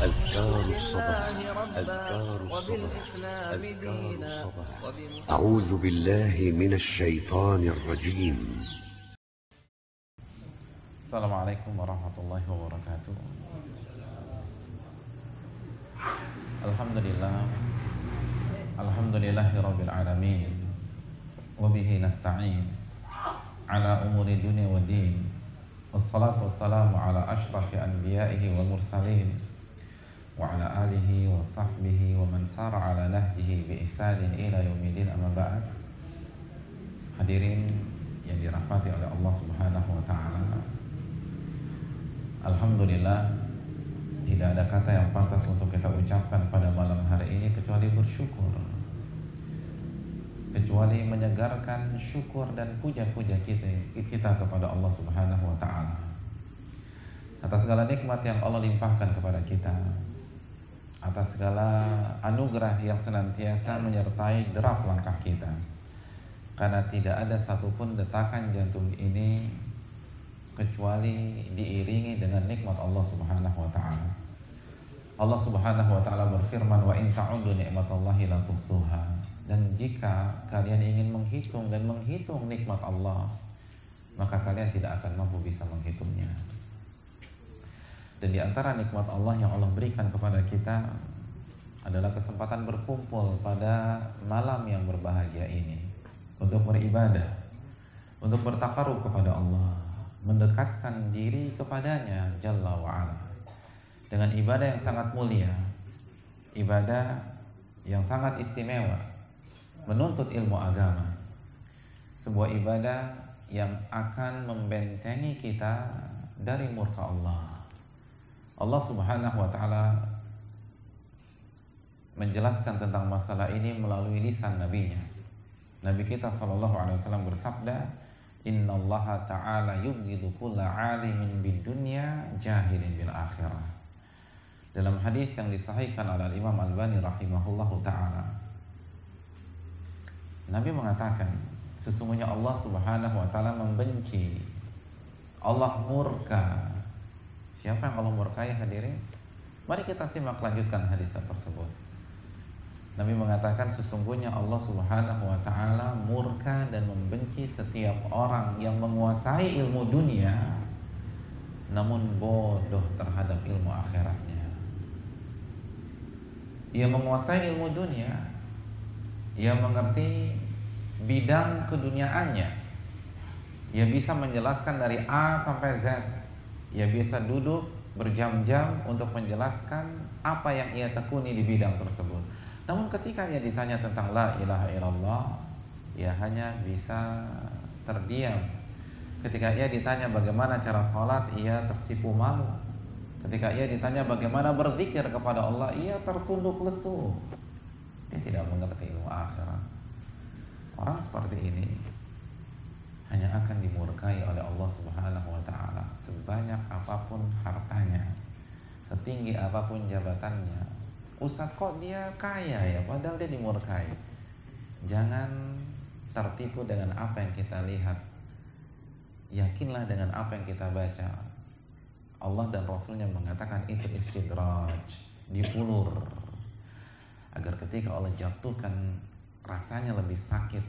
أذكار الصباح أذكار الصباح أذكار الصباح أعوذ بالله من الشيطان الرجيم. السلام عليكم ورحمة الله وبركاته. Alhamdulillahi Rabbil Alamin, wabihi nasta'in ala umuri dunia wa din, wassalatu wassalamu ala ashrafi anbiya'ihi wal mursalin, wa ala alihi wa sahbihi wa man sara ala nahjihi bi ihsanin ila yaumidin, amma ba'd. Hadirin yang dirahmati oleh Allah Subhanahu wa ta'ala, alhamdulillah, tidak ada kata yang pantas untuk kita ucapkan pada malam hari ini kecuali bersyukur, kecuali menyegarkan syukur dan puja-puja kita kepada Allah Subhanahu wa ta'ala atas segala nikmat yang Allah limpahkan kepada kita, atas segala anugerah yang senantiasa menyertai derap langkah kita, karena tidak ada satupun detakan jantung ini kecuali diiringi dengan nikmat Allah Subhanahu wa ta'ala. Allah Subhanahu wa ta'ala berfirman, wa in ta'uddu ni'matallahi la tuhsuha. Dan jika kalian ingin menghitung dan menghitung nikmat Allah, maka kalian tidak akan mampu bisa menghitungnya. Dan di antara nikmat Allah yang Allah berikan kepada kita adalah kesempatan berkumpul pada malam yang berbahagia ini untuk beribadah, untuk bertakarub kepada Allah, mendekatkan diri kepadanya Jalla wa'ala dengan ibadah yang sangat mulia, ibadah yang sangat istimewa, menuntut ilmu agama, sebuah ibadah yang akan membentengi kita dari murka Allah. Allah Subhanahu wa ta'ala menjelaskan tentang masalah ini melalui lisan nabinya. Nabi kita SAW bersabda, innallaha ta'ala yubghidu kulla 'alimin bidunya jahilin bil akhirah. Dalam hadis yang disahihkan oleh Imam Albani rahimahullahu ta'ala, Nabi mengatakan, sesungguhnya Allah Subhanahu wa ta'ala membenci, Allah murka. Siapa yang Allah murkai, hadirin? Mari kita simak lanjutkan hadis tersebut. Nabi mengatakan, sesungguhnya Allah Subhanahu wa ta'ala murka dan membenci setiap orang yang menguasai ilmu dunia namun bodoh terhadap ilmu akhiratnya. Ia menguasai ilmu dunia, ia mengerti bidang keduniaannya, ia bisa menjelaskan dari A sampai Z, ia bisa duduk berjam-jam untuk menjelaskan apa yang ia tekuni di bidang tersebut. Namun ketika ia ditanya tentang la ilaha illallah, ia hanya bisa terdiam. Ketika ia ditanya bagaimana cara sholat, ia tersipu malu. Ketika ia ditanya bagaimana berzikir kepada Allah, ia tertunduk lesu. Dia tidak mengerti ilmu akhirat. Orang seperti ini hanya akan dimurkai oleh Allah Subhanahu wa ta'ala, sebanyak apapun hartanya, setinggi apapun jabatannya. Ustadz, kok dia kaya ya, padahal dia dimurkai. Jangan tertipu dengan apa yang kita lihat, yakinlah dengan apa yang kita baca. Allah dan Rasulnya mengatakan itu istidraj, diulur, agar ketika Allah jatuhkan rasanya lebih sakit,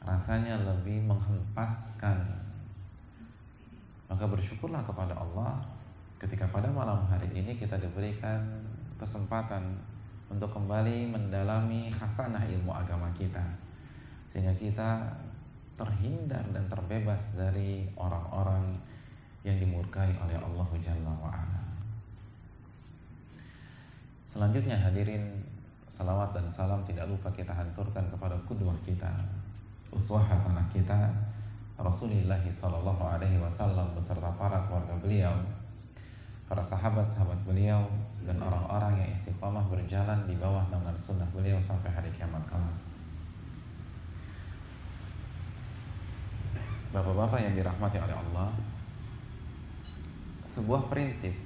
rasanya lebih menghempaskan. Maka bersyukurlah kepada Allah ketika pada malam hari ini kita diberikan kesempatan untuk kembali mendalami khasanah ilmu agama kita, sehingga kita terhindar dan terbebas dari orang-orang yang dimurkai oleh Allah Jalla wa'ala. Selanjutnya hadirin, salawat dan salam tidak lupa kita hanturkan kepada qudwah kita, uswah hasanah kita, Rasulullah sallallahu alaihi wasallam beserta para keluarga beliau, para sahabat-sahabat beliau, dan orang-orang yang istiqamah berjalan di bawah naungan sunnah beliau sampai hari kiamat kelak. Bapak-bapak yang dirahmati oleh Allah, sebuah prinsip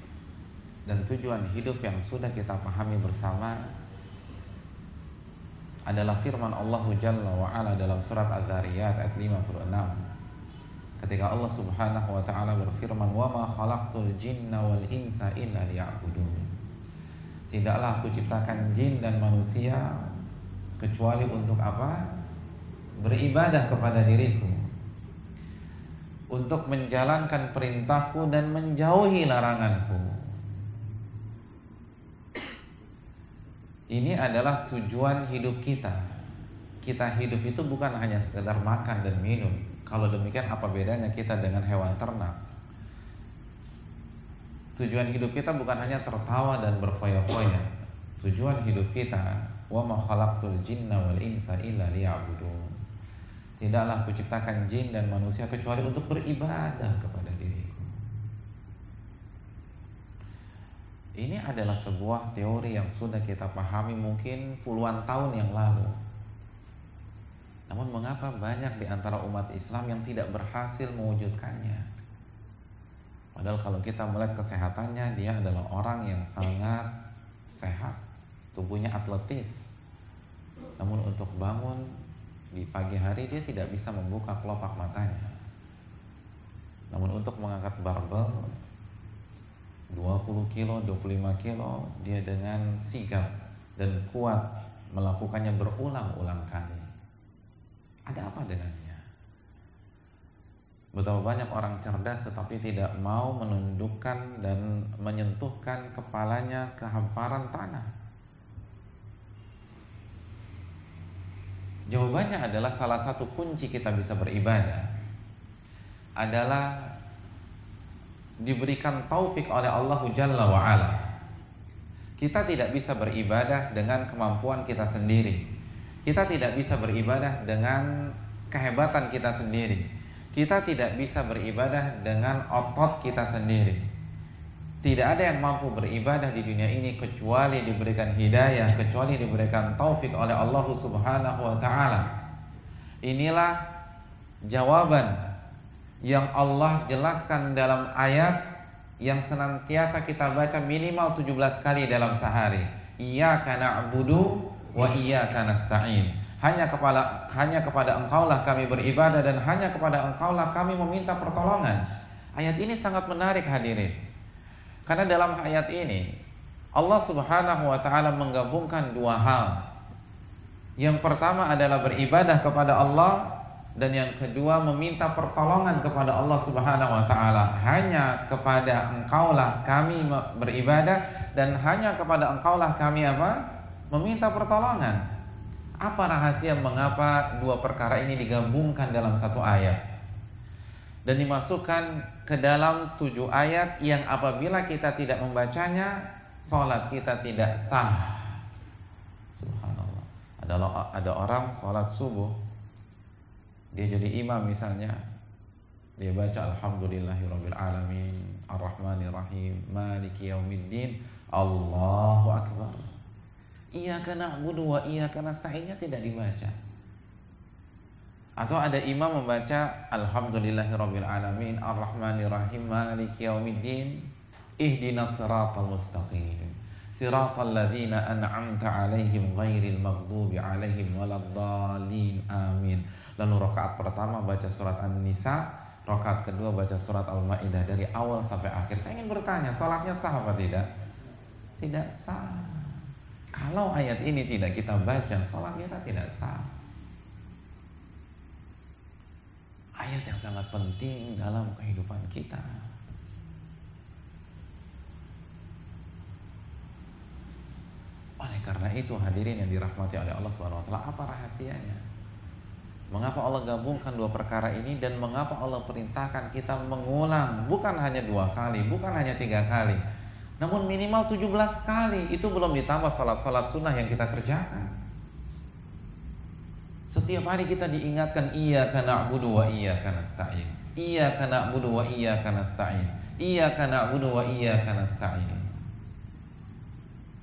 dan tujuan hidup yang sudah kita pahami bersama adalah firman Allah Jalla wa'ala dalam surat Az-Zariyat ayat 56, ketika Allah Subhanahu wa ta'ala berfirman, wa ma khalaqtul jinna wal insa illa liya'budun. Tidaklah aku ciptakan jin dan manusia kecuali untuk apa? Beribadah kepada diriku, untuk menjalankan perintahku dan menjauhi laranganku. Ini adalah tujuan hidup kita. Kita hidup itu bukan hanya sekedar makan dan minum. Kalau demikian apa bedanya kita dengan hewan ternak? Tujuan hidup kita bukan hanya tertawa dan berfoya-foya. Tujuan hidup kita, wa ma khalaqtul jinna wal insa illa liya'budun. Tidaklah aku ciptakan jin dan manusia kecuali untuk beribadah kepada diriku. Ini adalah sebuah teori yang sudah kita pahami mungkin puluhan tahun yang lalu. Namun mengapa banyak di antara umat Islam yang tidak berhasil mewujudkannya? Padahal kalau kita melihat kesehatannya, dia adalah orang yang sangat sehat, tubuhnya atletis. Namun untuk bangun di pagi hari dia tidak bisa membuka kelopak matanya. Namun untuk mengangkat barbel 20 kilo, 25 kilo, dia dengan sigap dan kuat melakukannya berulang-ulang kali. Ada apa dengannya? Betapa banyak orang cerdas tetapi tidak mau menundukkan dan menyentuhkan kepalanya ke hamparan tanah. Jawabannya adalah salah satu kunci kita bisa beribadah adalah diberikan taufik oleh Allah Jalla wa'ala. Kita tidak bisa beribadah dengan kemampuan kita sendiri. Kita tidak bisa beribadah dengan kehebatan kita sendiri. Kita tidak bisa beribadah dengan otot kita sendiri. Tidak ada yang mampu beribadah di dunia ini kecuali diberikan hidayah, kecuali diberikan taufik oleh Allah Subhanahu wa ta'ala. Inilah jawaban yang Allah jelaskan dalam ayat yang senantiasa kita baca minimal 17 kali dalam sehari. Iyyaka na'budu wa iyyaka nasta'in. Hanya kepada Engkaulah kami beribadah dan hanya kepada Engkaulah kami meminta pertolongan. Ayat ini sangat menarik hadirin. Karena dalam ayat ini Allah Subhanahu wa ta'ala menggabungkan dua hal. Yang pertama adalah beribadah kepada Allah, dan yang kedua meminta pertolongan kepada Allah Subhanahu wa ta'ala. Hanya kepada Engkaulah kami beribadah dan hanya kepada Engkaulah kami apa? Meminta pertolongan. Apa rahasia mengapa dua perkara ini digabungkan dalam satu ayat dan dimasukkan ke dalam 7 ayat yang apabila kita tidak membacanya, sholat kita tidak sah. Subhanallah. Ada orang sholat subuh, dia jadi imam misalnya, dia baca alhamdulillahirabbil alamin arrahmanir rahim maliki yaumiddin, Allahu akbar. Iyyaka na'budu wa iyyaka nasta'innya tidak dibaca. Atau ada imam membaca alhamdulillahirabbil alamin arrahmanir rahim maliki yaumiddin ihdinas siratal mustaqim siratal ladzina an'amta 'alaihim ghairil maghdubi 'alaihim waladdallin amin. Lalu rakaat pertama baca surat An-Nisa, rakaat kedua baca surat Al-Maidah dari awal sampai akhir. Saya ingin bertanya, salatnya sah apa tidak? Tidak sah. Kalau ayat ini tidak kita baca, sholat kita tidak sah. Ayat yang sangat penting dalam kehidupan kita. Oleh karena itu hadirin yang dirahmati oleh Allah Subhanahu wa ta'ala, apa rahasianya? Mengapa Allah gabungkan dua perkara ini dan mengapa Allah perintahkan kita mengulang bukan hanya 2 kali, bukan hanya 3 kali, namun minimal 17 kali. Itu belum ditambah salat-salat sunnah yang kita kerjakan. Setiap hari kita diingatkan iyyaka na'budu wa iyyaka nasta'in. Iyyaka na'budu wa iyyaka nasta'in. Iyyaka na'budu wa iyyaka nasta'in.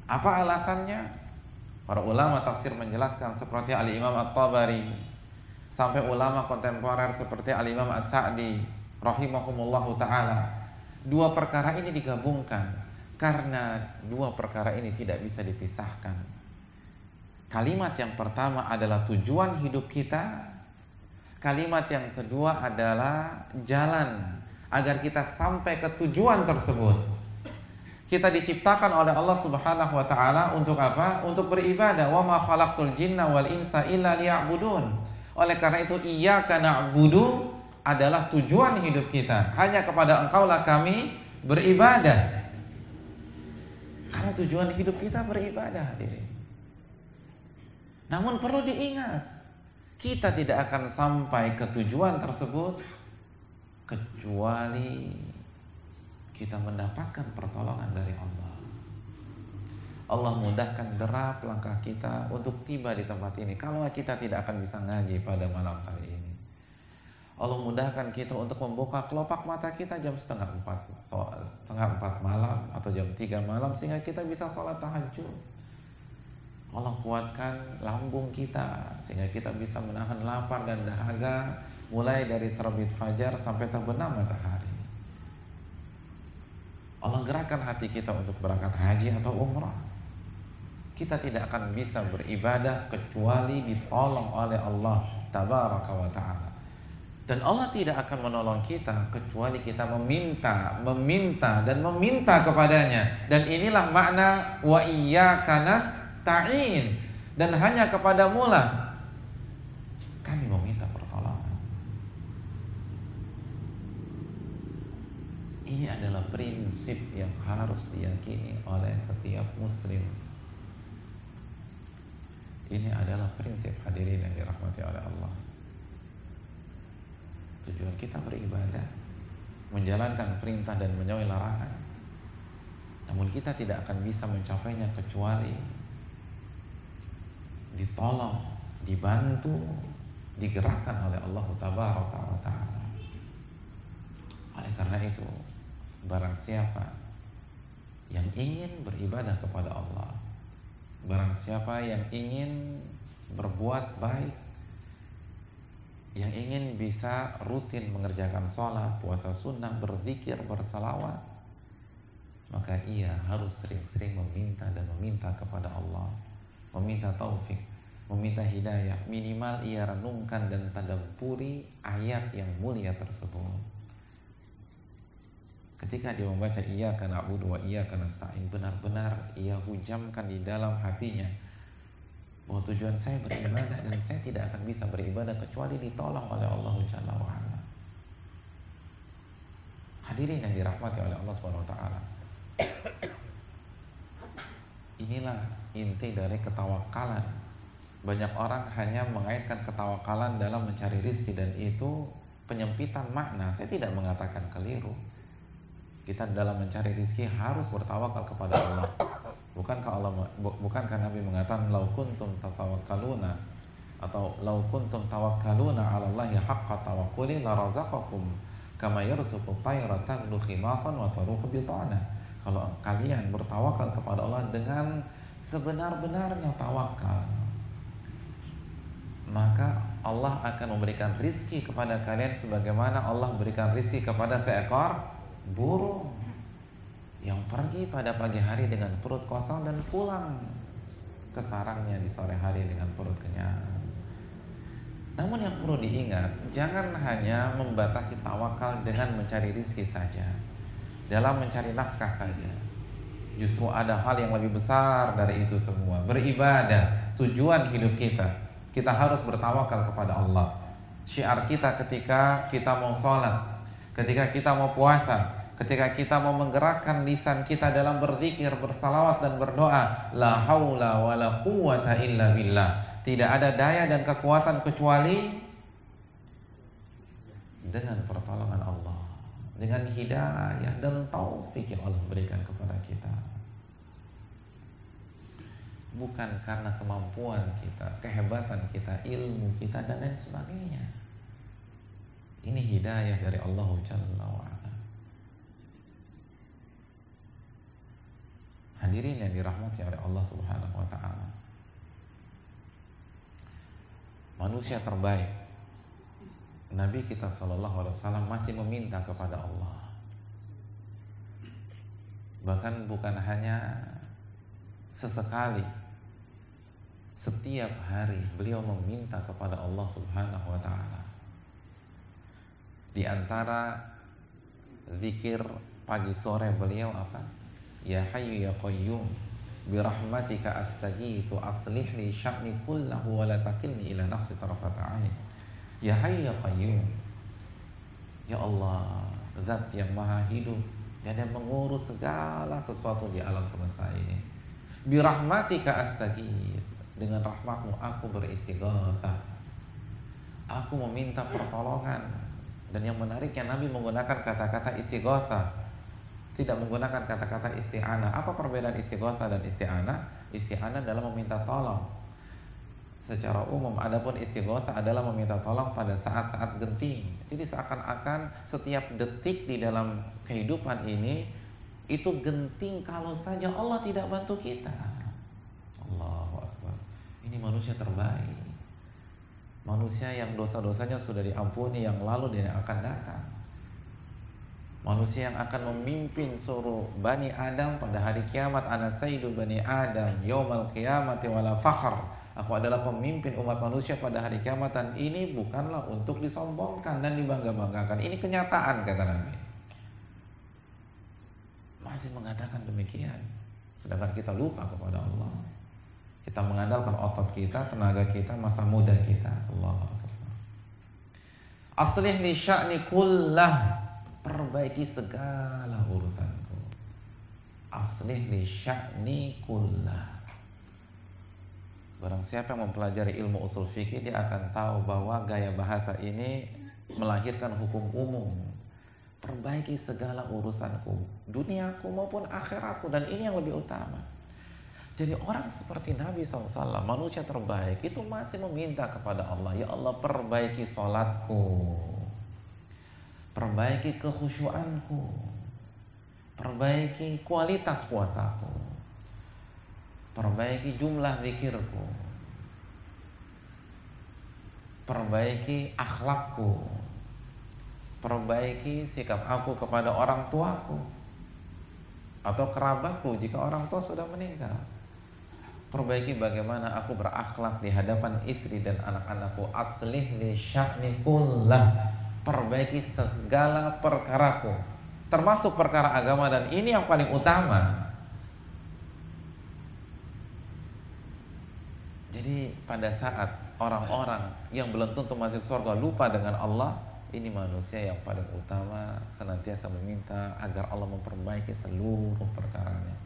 Apa alasannya? Para ulama tafsir menjelaskan seperti Al-Imam At-Tabari, sampai ulama kontemporer seperti Al-Imam As-Sa'di rahimahumullahu ta'ala. Dua perkara ini digabungkan karena dua perkara ini tidak bisa dipisahkan. Kalimat yang pertama adalah tujuan hidup kita. Kalimat yang kedua adalah jalan agar kita sampai ke tujuan tersebut. Kita diciptakan oleh Allah Subhanahu wa taala untuk apa? Untuk beribadah. Wa ma khalaqtul jinna wal insa illa liya'budun. Oleh karena itu iyyaka na'budu adalah tujuan hidup kita. Hanya kepada Engkaulah kami beribadah. Karena tujuan hidup kita beribadah, hadirin. Namun perlu diingat, kita tidak akan sampai ke tujuan tersebut kecuali kita mendapatkan pertolongan dari Allah. Allah mudahkan derap langkah kita untuk tiba di tempat ini. Kalau kita tidak akan bisa ngaji pada malam hari ini, Allah mudahkan kita untuk membuka kelopak mata kita jam setengah 4 malam atau jam 3 malam sehingga kita bisa sholat tahajud. Allah kuatkan lambung kita sehingga kita bisa menahan lapar dan dahaga mulai dari terbit fajar sampai terbenam matahari. Allah gerakkan hati kita untuk berangkat haji atau umrah. Kita tidak akan bisa beribadah kecuali ditolong oleh Allah Tabaraka wa ta'ala. Dan Allah tidak akan menolong kita kecuali kita meminta dan meminta kepadanya. Dan inilah makna wa iyyaka nasta'in. Dan hanya kepadamu lah kami meminta pertolongan. Ini adalah prinsip yang harus diyakini oleh setiap muslim. Ini adalah prinsip, hadirin yang dirahmati oleh Allah. Tujuan kita beribadah, menjalankan perintah dan menjauhi larangan. Namun kita tidak akan bisa mencapainya kecuali ditolong, dibantu, digerakkan oleh Allah Tabaraka wa ta'ala. Oleh karena itu, barang siapa yang ingin beribadah kepada Allah, barang siapa yang ingin berbuat baik, yang ingin bisa rutin mengerjakan sholat, puasa sunnah, berzikir, bersalawat, maka ia harus sering-sering meminta dan meminta kepada Allah, meminta taufik, meminta hidayah. Minimal ia renungkan dan tadabburi ayat yang mulia tersebut. Ketika dia membaca iyyaka na'budu wa iyyaka nasta'in, benar-benar ia hujamkan di dalam hatinya bahwa tujuan saya beribadah dan saya tidak akan bisa beribadah kecuali ditolong oleh Allah Jalla wa ala. Hadirin yang dirahmati oleh Allah Subhanahu wa taala. Inilah inti dari ketawakalan. Banyak orang hanya mengaitkan ketawakalan dalam mencari rizki, dan itu penyempitan makna. Saya tidak mengatakan keliru. Kita dalam mencari rizki harus bertawakal kepada Allah. Bukankah Nabi mengatakan lau kuntum tatawakkaluna atau lau kuntum tawakkaluna 'ala Allahi haqqa tawakkuli la razaqakum kama yarzuqu tayra taghdu khimasan wa taruhu bitana. Kalau kalian bertawakal kepada Allah dengan sebenar-benarnya tawakal, maka Allah akan memberikan rizki kepada kalian sebagaimana Allah berikan rizki kepada seekor burung yang pergi pada pagi hari dengan perut kosong dan pulang ke sarangnya di sore hari dengan perut kenyang. Namun yang perlu diingat, jangan hanya membatasi tawakal dengan mencari rizki saja, dalam mencari nafkah saja. Justru ada hal yang lebih besar dari itu semua. Beribadah, tujuan hidup kita. Kita harus bertawakal kepada Allah. Syiar kita ketika kita mau sholat, ketika kita mau puasa, ketika kita mau menggerakkan lisan kita dalam berzikir, bersalawat dan berdoa, la haula wa la quwwata illa billah. Tidak ada daya dan kekuatan kecuali dengan pertolongan Allah, dengan hidayah dan taufik yang Allah berikan kepada kita. Bukan karena kemampuan kita, kehebatan kita, ilmu kita dan lain sebagainya. Ini hidayah dari Allah Jalla wa ala. Hadirin yang dirahmati oleh Allah Subhanahu wa ta'ala, manusia terbaik, Nabi kita SAW masih meminta kepada Allah. Bahkan bukan hanya sesekali, setiap hari beliau meminta kepada Allah Subhanahu wa ta'ala. Di antara zikir pagi sore beliau apa? Ya Hayyu ya Qayyum birahmatika astaghiitsu aslih li sya'ni kullahu wa la takilni ila nafsi tarfata 'ain. Ya Hayyu ya Qayyum, ya Allah, zat yang maha hidup dan yang mengurus segala sesuatu di alam semesta ini. Birahmatika astaghiits, dengan rahmatmu aku beristighatsah, aku meminta pertolongan. Dan yang menariknya Nabi menggunakan kata-kata istighatsah, tidak menggunakan kata-kata isti'anah. Apa perbedaan istighatsah dan isti'anah? Isti'anah adalah meminta tolong secara umum, adapun istighatsah adalah meminta tolong pada saat-saat genting. Jadi seakan-akan setiap detik di dalam kehidupan ini itu genting kalau saja Allah tidak bantu kita. Allahu Akbar. Ini manusia terbaik, manusia yang dosa-dosanya sudah diampuni yang lalu dan yang akan datang, manusia yang akan memimpin seluruh Bani Adam pada hari kiamat. Ana sayyidu Bani Adam yaumal qiyamati wala fakhr. Aku adalah pemimpin umat manusia pada hari kiamat, dan ini bukanlah untuk disombongkan dan dibangga-banggakan. Ini kenyataan, kata Nabi. Masih mengatakan demikian, sedangkan kita lupa kepada Allah. Kita mengandalkan otot kita, tenaga kita, masa muda kita. Allahu Akbar. Aslih li sya'ni kullah, perbaiki segala urusanku. Aslih li sya'ni kullah. Barang siapa yang mempelajari ilmu usul fikih, dia akan tahu bahwa gaya bahasa ini melahirkan hukum umum. Perbaiki segala urusanku, duniaku maupun akhiratku, dan ini yang lebih utama. Jadi orang seperti Nabi SAW, manusia terbaik, itu masih meminta kepada Allah, ya Allah, perbaiki sholatku, perbaiki kekhusyuanku, perbaiki kualitas puasaku, perbaiki jumlah zikirku, perbaiki akhlakku, perbaiki sikap aku kepada orang tuaku atau kerabatku jika orang tua sudah meninggal. Perbaiki bagaimana aku berakhlak di hadapan istri dan anak-anakku. Aslih li sya'ni kullah, perbaiki segala perkaraku, termasuk perkara agama, dan ini yang paling utama. Jadi pada saat orang-orang yang belum tentu masuk surga lupa dengan Allah, ini manusia yang paling utama senantiasa meminta agar Allah memperbaiki seluruh perkaranya.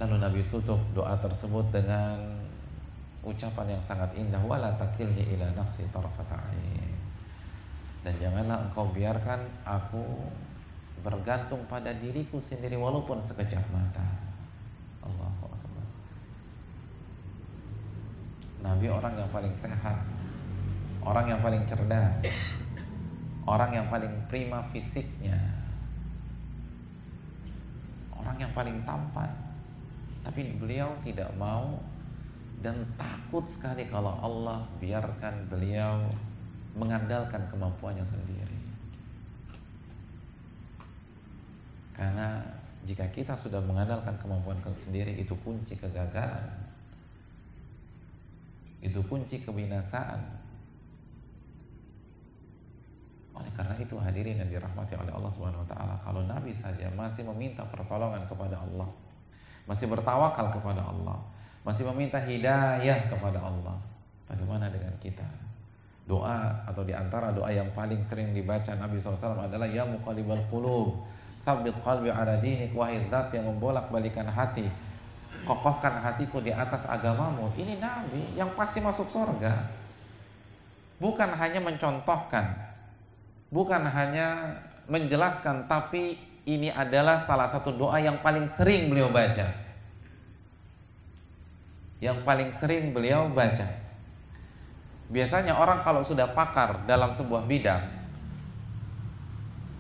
Lalu Nabi tutup doa tersebut dengan ucapan yang sangat indah, wala takilni ila nafsi tarfata 'ain. Dan janganlah engkau biarkan aku bergantung pada diriku sendiri walaupun sekejap mata. Allahu Akbar. Nabi orang yang paling sehat, orang yang paling cerdas, orang yang paling prima fisiknya, orang yang paling tampan. Tapi beliau tidak mau dan takut sekali kalau Allah biarkan beliau mengandalkan kemampuannya sendiri. Karena jika kita sudah mengandalkan kemampuan sendiri, itu kunci kegagalan, itu kunci kebinasaan. Oleh karena itu hadirin yang dirahmati oleh Allah Subhanahu wa taala, kalau Nabi saja masih meminta pertolongan kepada Allah, masih bertawakal kepada Allah, masih meminta hidayah kepada Allah, bagaimana dengan kita? Doa atau diantara doa yang paling sering dibaca Nabi SAW adalah ya muqallibal qulub tsabbit qalbi ala dinik, wahai zat yang membolak-balikan hati, kokohkan hatiku di atas agamamu. Ini Nabi yang pasti masuk surga. Bukan hanya mencontohkan, bukan hanya menjelaskan, tapi ini adalah salah satu doa yang paling sering beliau baca. Yang paling sering beliau baca. Biasanya orang kalau sudah pakar dalam sebuah bidang,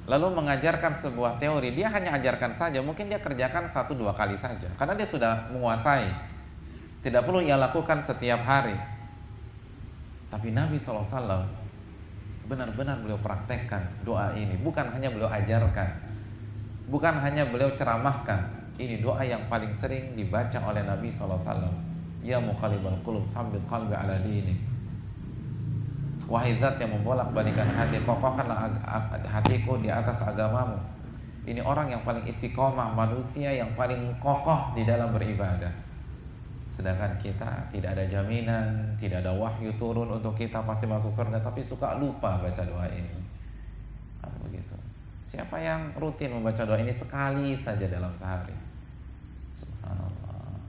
lalu mengajarkan sebuah teori, dia hanya ajarkan saja, mungkin dia kerjakan 1-2 kali saja, karena dia sudah menguasai. Tidak perlu ia lakukan setiap hari. Tapi Nabi SAW benar-benar beliau praktekkan doa ini. Bukan hanya beliau ajarkan, bukan hanya beliau ceramahkan. Ini doa yang paling sering dibaca oleh Nabi SAW. Ya muqallibal qulub tsabbit qalbi ala dinik, wahai zat yang membolak-balikan hati, kokohkanlah hatiku di atas agamamu. Ini orang yang paling istiqomah, manusia yang paling kokoh di dalam beribadah. Sedangkan kita tidak ada jaminan, tidak ada wahyu turun untuk kita pasti masuk surga, tapi suka lupa baca doa ini. Kan begitu. Siapa yang rutin membaca doa ini sekali saja dalam sehari? Subhanallah.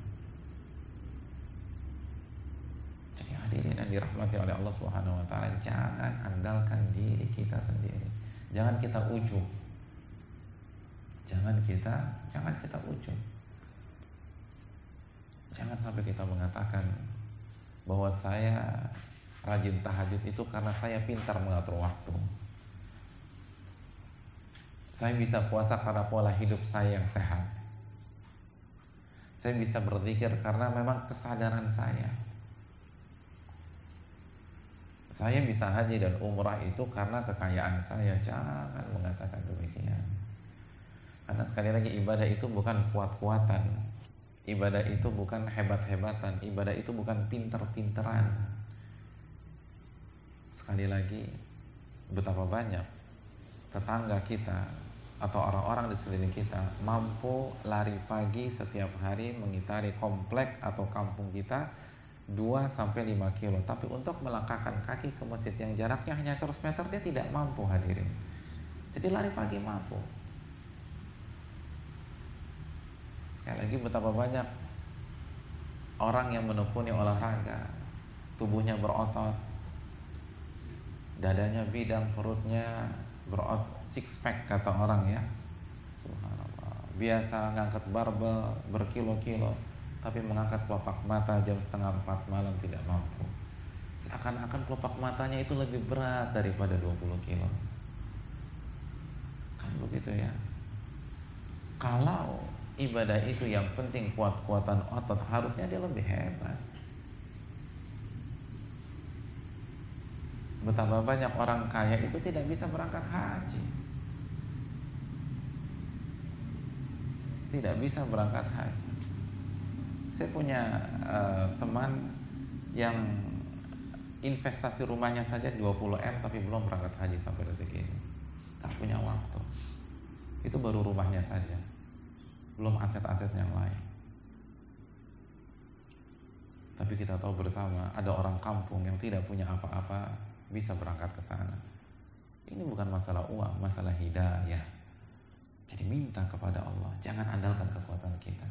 Jadi hadirin yang dirahmati oleh Allah Subhanahu wa taala, jangan andalkan diri kita sendiri. Jangan kita ujub. Jangan kita ujub. Jangan sampai kita mengatakan bahwa saya rajin tahajud itu karena saya pintar mengatur waktu. Saya bisa puasa karena pola hidup saya yang sehat. Saya bisa berzikir karena memang kesadaran saya. Saya bisa haji dan umrah itu karena kekayaan saya. Jangan mengatakan demikian. Karena sekali lagi ibadah itu bukan kuat-kuatan, ibadah itu bukan hebat-hebatan, ibadah itu bukan pinter-pinteran. Sekali lagi, betapa banyak tetangga kita atau orang-orang di sekeliling kita mampu lari pagi setiap hari mengitari komplek atau kampung kita 2-5 kilo, tapi untuk melangkahkan kaki ke masjid yang jaraknya hanya 100 meter dia tidak mampu, hadirin. Jadi lari pagi mampu. Sekali lagi, betapa banyak orang yang menekuni olahraga, tubuhnya berotot, dadanya bidang, perutnya berotot, six pack kata orang ya. Subhanallah. Biasa ngangkat barbel berkilo-kilo, tapi mengangkat kelopak mata jam 3:30 malam tidak mampu. Seakan-akan kelopak matanya itu lebih berat daripada 20 kilo. Kan begitu ya. Kalau ibadah itu yang penting kuat-kuatan otot, harusnya dia lebih hebat. Betapa banyak orang kaya itu tidak bisa berangkat haji, tidak bisa berangkat haji. Saya punya teman yang investasi rumahnya saja 20M tapi belum berangkat haji sampai detik ini. Gak punya waktu. Itu baru rumahnya saja, belum aset-aset yang lain. Tapi kita tahu bersama ada orang kampung yang tidak punya apa-apa bisa berangkat ke sana. Ini bukan masalah uang, masalah hidayah. Jadi minta kepada Allah, jangan andalkan kekuatan kita.